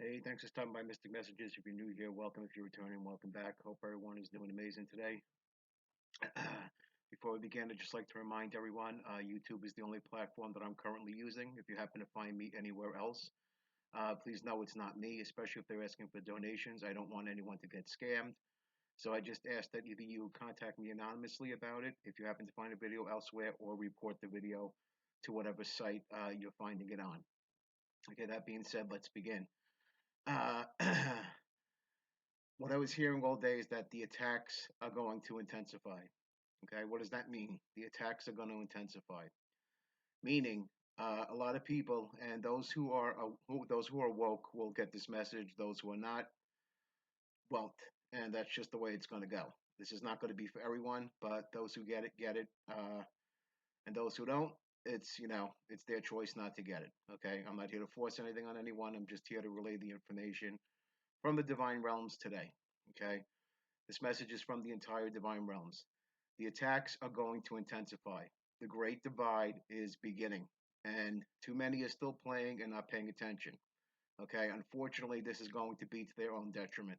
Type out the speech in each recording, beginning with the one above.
Hey, thanks for stopping by Mystic Messages. If you're new here, welcome. If you're returning, welcome back. Hope everyone is doing amazing today. Before we begin, I'd just like to remind everyone YouTube is the only platform that I'm currently using. If you happen to find me anywhere else, please know it's not me, especially if they're asking for donations. I don't want anyone to get scammed. So I just ask that either you contact me anonymously about it if you happen to find a video elsewhere or report the video to whatever site you're finding it on. Okay, that being said, let's begin. Uh, what I was hearing all day is that the attacks are going to intensify. Okay, what does that mean? The attacks are going to intensify, meaning a lot of people and those who are woke will get this message. Those who are not won't, and that's just the way it's going to go. This is not going to be for everyone, but those who get it, and those who don't, it's their choice not to get it. Okay, I'm not here to force anything on anyone. I'm just here to relay the information from the divine realms today. Okay, this message is from the entire divine realms. The attacks are going to intensify. The great divide is beginning, and too many are still playing and not paying attention. Okay, unfortunately, this is going to be to their own detriment.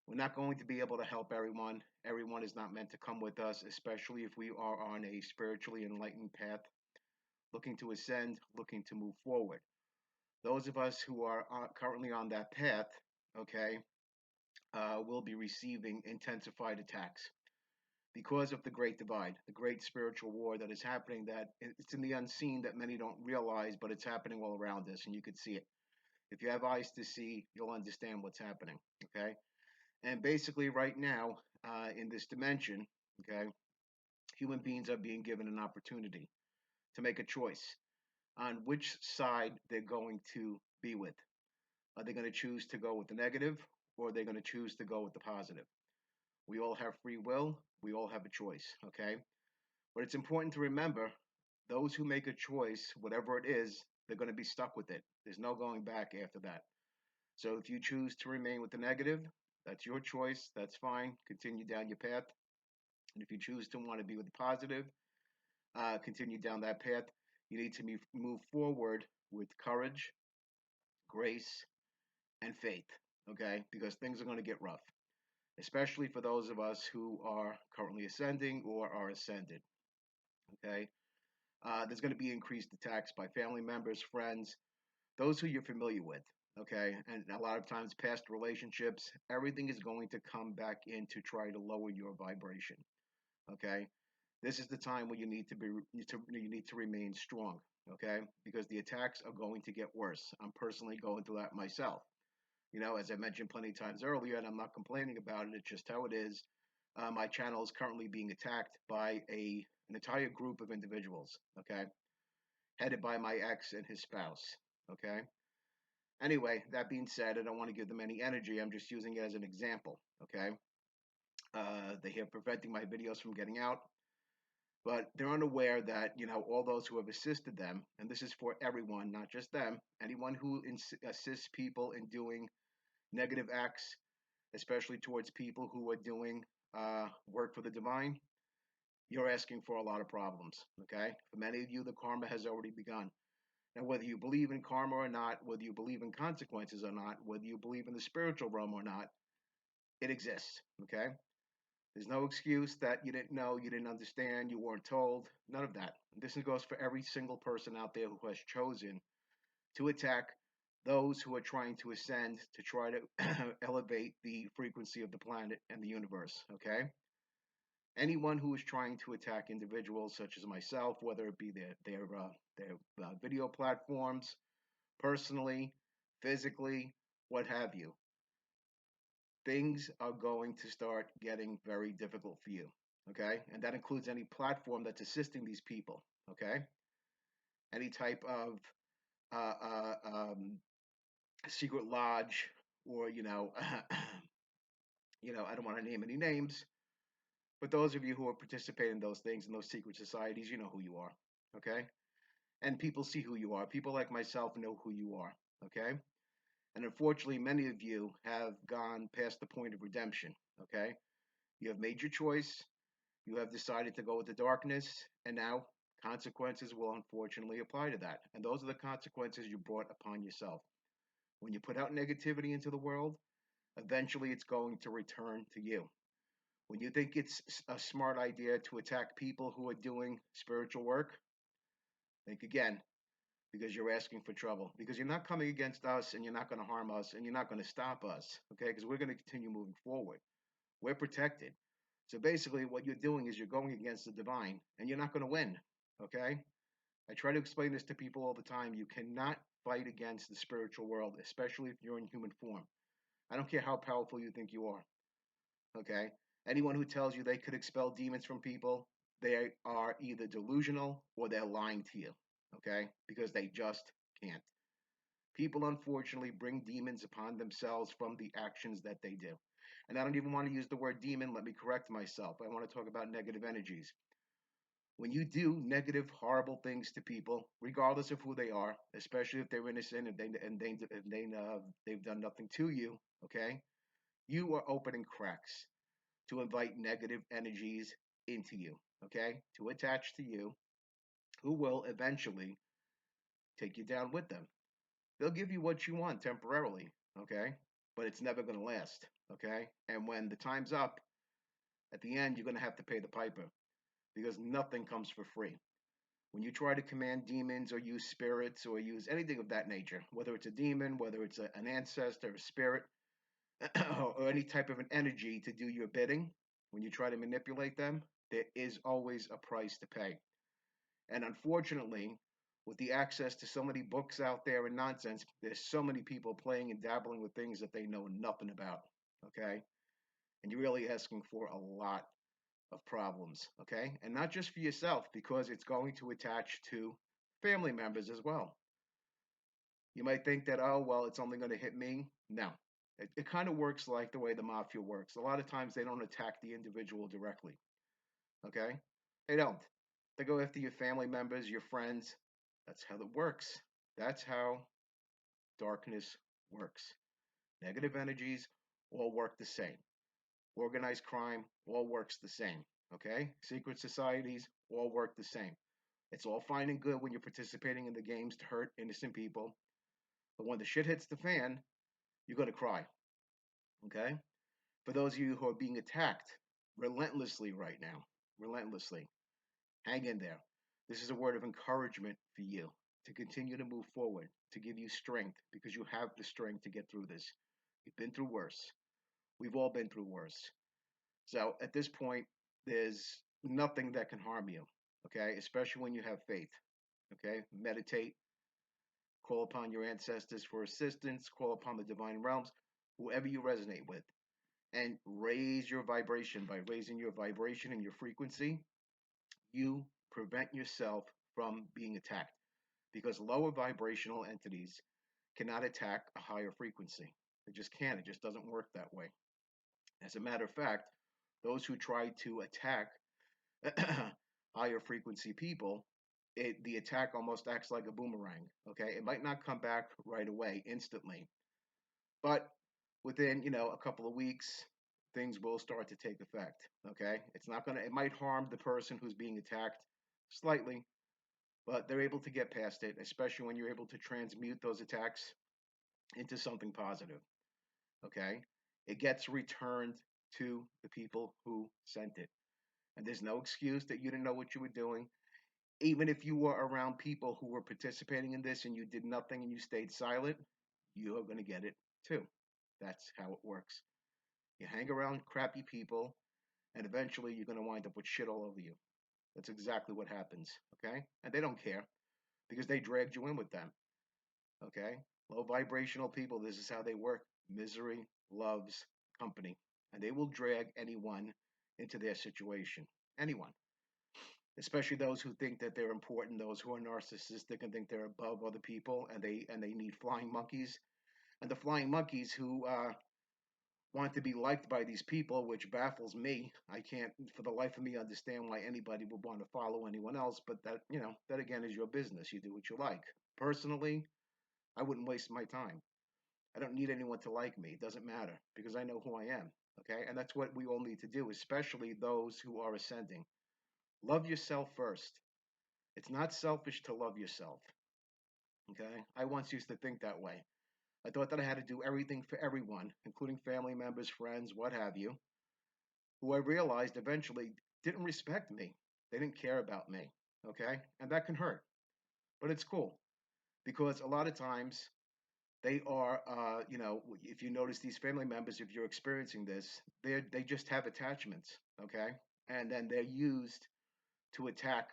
We're not going to be able to help everyone. Everyone is not meant to come with us, especially if we are on a spiritually enlightened path, looking to ascend, looking to move forward. Those of us who are currently on that path, okay, will be receiving intensified attacks because of the great divide, the great spiritual war that is happening. That it's in the unseen that many don't realize, but it's happening all around us, and you could see it. If you have eyes to see, you'll understand what's happening. Okay, and basically, right now, in this dimension, okay, human beings are being given an opportunity to make a choice on which side they're going to be with. Are they going to choose to go with the negative, or are they going to choose to go with the positive? We all have free will. We all have a choice. Okay, but it's important to remember those who make a choice, whatever it is, they're going to be stuck with it. There's no going back after that. So if you choose to remain with the negative, that's your choice. That's fine. Continue down your path. And if you choose to want to be with the positive, continue down that path. You need to move forward with courage, grace, and faith. Okay? Because things are going to get rough, especially for those of us who are currently ascending or are ascended. Okay? There's going to be increased attacks by family members, friends, those who you're familiar with. Okay, and a lot of times, past relationships, everything is going to come back in to try to lower your vibration. Okay, this is the time where you need to remain strong. Okay, because the attacks are going to get worse. I'm personally going through that myself. As I mentioned plenty of times earlier, and I'm not complaining about it. It's just how it is. My channel is currently being attacked by an entire group of individuals. Okay, headed by my ex and his spouse. Okay. Anyway, that being said, I don't want to give them any energy. I'm just using it as an example. Okay. They are preventing my videos from getting out, but they're unaware that, all those who have assisted them, and this is for everyone, not just them, anyone who assists people in doing negative acts, especially towards people who are doing work for the divine, you're asking for a lot of problems. Okay. For many of you, the karma has already begun. And whether you believe in karma or not, whether you believe in consequences or not, whether you believe in the spiritual realm or not, it exists. Okay? There's no excuse that you didn't know, you didn't understand, you weren't told. None of that. This goes for every single person out there who has chosen to attack those who are trying to ascend to try to elevate the frequency of the planet and the universe. Okay? Anyone who is trying to attack individuals such as myself, whether it be their video platforms, personally, physically, what have you, things are going to start getting very difficult for you. Okay. And that includes any platform that's assisting these people. Okay. Any type of uh, uh, um, secret lodge or, I don't want to name any names, but those of you who are participating in those things in those secret societies, you know who you are. Okay. And people see who you are. People like myself know who you are. Okay. And unfortunately, many of you have gone past the point of redemption. Okay. You have made your choice. You have decided to go with the darkness. And now consequences will unfortunately apply to that. And those are the consequences you brought upon yourself. When you put out negativity into the world, eventually it's going to return to you. When you think it's a smart idea to attack people who are doing spiritual work, think again, because you're asking for trouble. Because you're not coming against us and you're not going to harm us and you're not going to stop us, okay? Because we're going to continue moving forward. We're protected. So basically, what you're doing is you're going against the divine and you're not going to win, okay? I try to explain this to people all the time. You cannot fight against the spiritual world, especially if you're in human form. I don't care how powerful you think you are, okay? Anyone who tells you they could expel demons from people, they are either delusional or they're lying to you, okay? Because they just can't. People unfortunately bring demons upon themselves from the actions that they do. And I don't even want to use the word demon. Let me correct myself. I want to talk about negative energies. When you do negative, horrible things to people, regardless of who they are, especially if they're innocent and they've done nothing to you, okay, you are opening cracks to invite negative energies into you, okay, to attach to you, who will eventually take you down with them. They'll give you what you want temporarily, okay, but it's never going to last, okay. And when the time's up, at the end, you're going to have to pay the piper because nothing comes for free. When you try to command demons or use spirits or use anything of that nature, whether it's a demon, whether it's an ancestor, a spirit, or any type of an energy to do your bidding, when you try to manipulate them, there is always a price to pay. And unfortunately, with the access to so many books out there and nonsense, there's so many people playing and dabbling with things that they know nothing about. Okay. And you're really asking for a lot of problems. Okay. And not just for yourself, because it's going to attach to family members as well. You might think that, oh, well, it's only going to hit me. No. It kind of works like the way the mafia works. A lot of times they don't attack the individual directly. Okay. They don't. They go after your family members, your friends. That's how it works. That's how darkness works. Negative energies all work the same. Organized crime all works the same. Okay? Secret societies all work the same. It's all fine and good when you're participating in the games to hurt innocent people. But when the shit hits the fan, you're going to cry. Okay? For those of you who are being attacked relentlessly right now, relentlessly, hang in there. This is a word of encouragement for you to continue to move forward, to give you strength because you have the strength to get through this. You've been through worse. We've all been through worse. So at this point, there's nothing that can harm you, okay? Especially when you have faith, okay? Meditate, call upon your ancestors for assistance, call upon the divine realms, whoever you resonate with, and raise your vibration. By raising your vibration and your frequency, you prevent yourself from being attacked because lower vibrational entities cannot attack a higher frequency. It just can't. It just doesn't work that way. As a matter of fact, those who try to attack higher frequency people, the attack almost acts like a boomerang. Okay, it might not come back right away, instantly, but within a couple of weeks, things will start to take effect. Okay, it's not gonna. It might harm the person who's being attacked slightly, but they're able to get past it, especially when you're able to transmute those attacks into something positive. Okay, it gets returned to the people who sent it. And there's no excuse that you didn't know what you were doing. Even if you were around people who were participating in this and you did nothing and you stayed silent, you are going to get it too. That's how it works. You hang around crappy people, and eventually you're going to wind up with shit all over you. That's exactly what happens. Okay? And they don't care because they dragged you in with them. Okay? Low vibrational people, this is how they work. Misery loves company, and they will drag anyone into their situation. Anyone, especially those who think that they're important, those who are narcissistic and think they're above other people, and they need flying monkeys, and the flying monkeys who want to be liked by these people, which baffles me. I can't, for the life of me, understand why anybody would want to follow anyone else. But that again is your business. You do what you like. Personally, I wouldn't waste my time. I don't need anyone to like me. It doesn't matter because I know who I am. Okay, and that's what we all need to do, especially those who are ascending. Love yourself first. It's not selfish to love yourself. Okay. I once used to think that way. I thought that I had to do everything for everyone, including family members, friends, what have you, who I realized eventually didn't respect me. They didn't care about me. Okay? And that can hurt. But it's cool because a lot of times they are, if you notice these family members, if you're experiencing this, they just have attachments. Okay? And then they're used to attack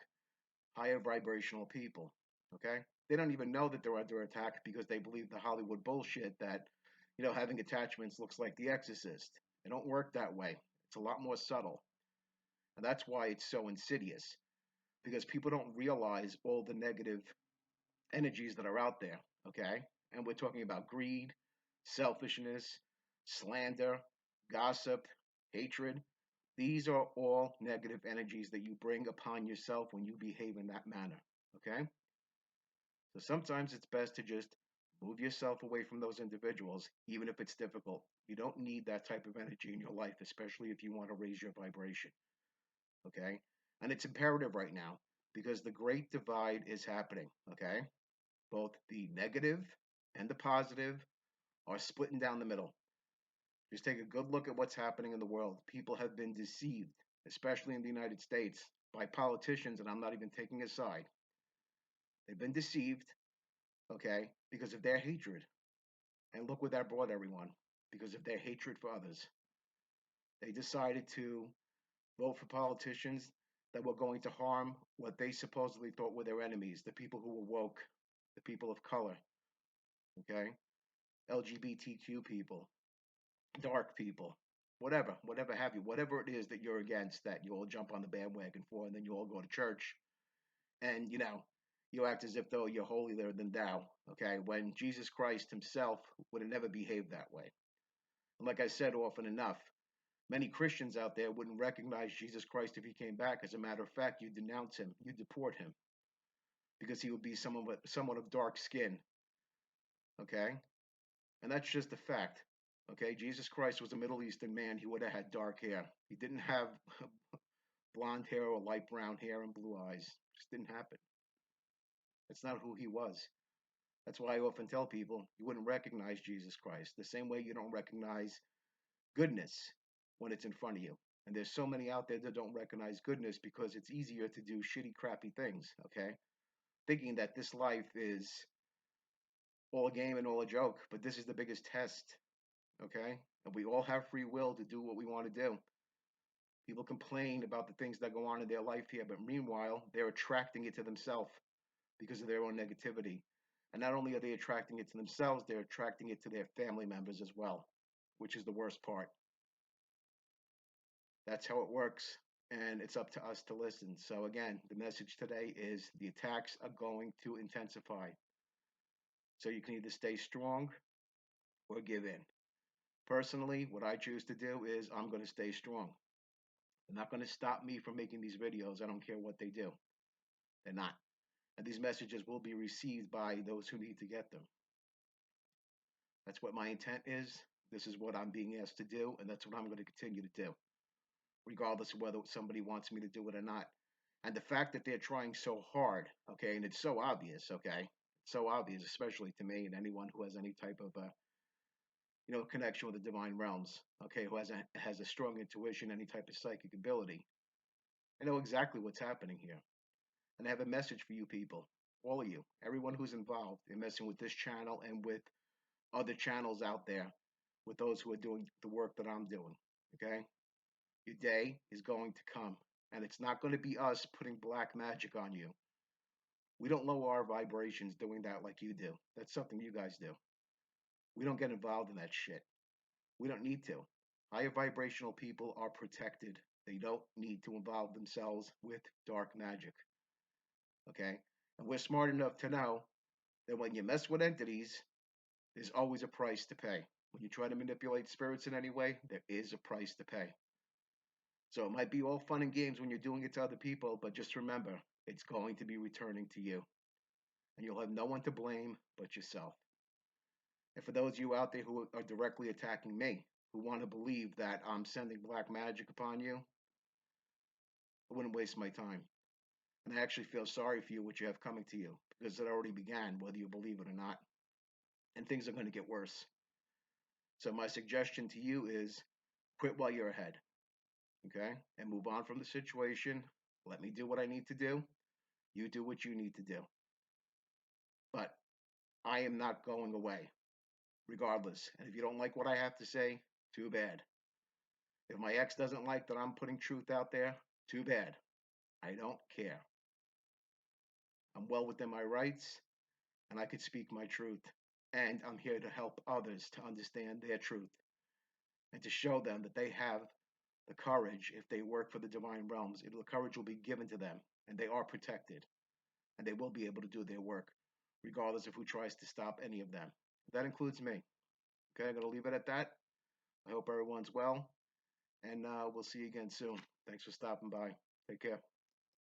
higher vibrational people. Okay? They don't even know that they're under attack because they believe the Hollywood bullshit that, having attachments looks like The Exorcist. It don't work that way. It's a lot more subtle. And that's why it's so insidious because people don't realize all the negative energies that are out there. Okay? And we're talking about greed, selfishness, slander, gossip, hatred. These are all negative energies that you bring upon yourself when you behave in that manner. Okay? So sometimes it's best to just move yourself away from those individuals, even if it's difficult. You don't need that type of energy in your life, especially if you want to raise your vibration. Okay? And it's imperative right now because the great divide is happening. Okay? Both the negative and the positive are splitting down the middle. Just take a good look at what's happening in the world. People have been deceived, especially in the United States, by politicians, and I'm not even taking a side. They've been deceived, okay, because of their hatred. And look where that brought everyone, because of their hatred for others. They decided to vote for politicians that were going to harm what they supposedly thought were their enemies, the people who were woke, the people of color, okay, LGBTQ people, dark people, whatever have you, whatever it is that you're against that you all jump on the bandwagon for, and then you all go to church and you act as if though you're holier than thou. Okay, when Jesus Christ Himself would have never behaved that way. And like I said often enough, many Christians out there wouldn't recognize Jesus Christ if He came back. As a matter of fact, you denounce Him, you deport Him, because He would be someone of dark skin. Okay, and that's just a fact. Okay, Jesus Christ was a Middle Eastern man. He would have had dark hair. He didn't have blonde hair or light brown hair and blue eyes. It just didn't happen. That's not who He was. That's why I often tell people you wouldn't recognize Jesus Christ the same way you don't recognize goodness when it's in front of you. And there's so many out there that don't recognize goodness because it's easier to do shitty, crappy things, okay? Thinking that this life is all a game and all a joke, but this is the biggest test, okay? And we all have free will to do what we want to do. People complain about the things that go on in their life here, but meanwhile, they're attracting it to themselves because of their own negativity. And not only are they attracting it to themselves, they're attracting it to their family members as well, which is the worst part. That's how it works, and it's up to us to listen. So, again, the message today is the attacks are going to intensify. So, you can either stay strong or give in. Personally, what I choose to do is I'm going to stay strong. They're not going to stop me from making these videos. I don't care what they do. They're not. And these messages will be received by those who need to get them. That's what my intent is. This is what I'm being asked to do, and that's what I'm going to continue to do, regardless of whether somebody wants me to do it or not. And the fact that they're trying so hard, okay, and it's so obvious, okay, so obvious, especially to me and anyone who has any type of, connection with the divine realms, okay, who has a strong intuition, any type of psychic ability. I know exactly what's happening here, and I have a message for you people, all of you, everyone who's involved in messing with this channel and with other channels out there, with those who are doing the work that I'm doing. Okay, your day is going to come, and it's not going to be us putting black magic on you. We don't lower our vibrations doing that like you do. That's something you guys do. We don't get involved in that shit. We don't need to. Higher vibrational people are protected. They don't need to involve themselves with dark magic. Okay? And we're smart enough to know that when you mess with entities, there's always a price to pay. When you try to manipulate spirits in any way, there is a price to pay. So it might be all fun and games when you're doing it to other people, but just remember, it's going to be returning to you. And you'll have no one to blame but yourself. And for those of you out there who are directly attacking me, who want to believe that I'm sending black magic upon you, I wouldn't waste my time. And I actually feel sorry for you, what you have coming to you, because it already began, whether you believe it or not. and things are going to get worse. So my suggestion to you is quit while you're ahead, okay? And move on from the situation. Let me do what I need to do. You do what you need to do. But I am not going away, regardless. And if you don't like what I have to say, too bad. If my ex doesn't like that I'm putting truth out there, too bad. I don't care. I'm well within my rights and I could speak my truth. And I'm here to help others to understand their truth and to show them that they have the courage if they work for the divine realms. The courage will be given to them and they are protected and they will be able to do their work regardless of who tries to stop any of them. That includes me. Okay, I'm going to leave it at that. I hope everyone's well and we'll see you again soon. Thanks for stopping by. Take care.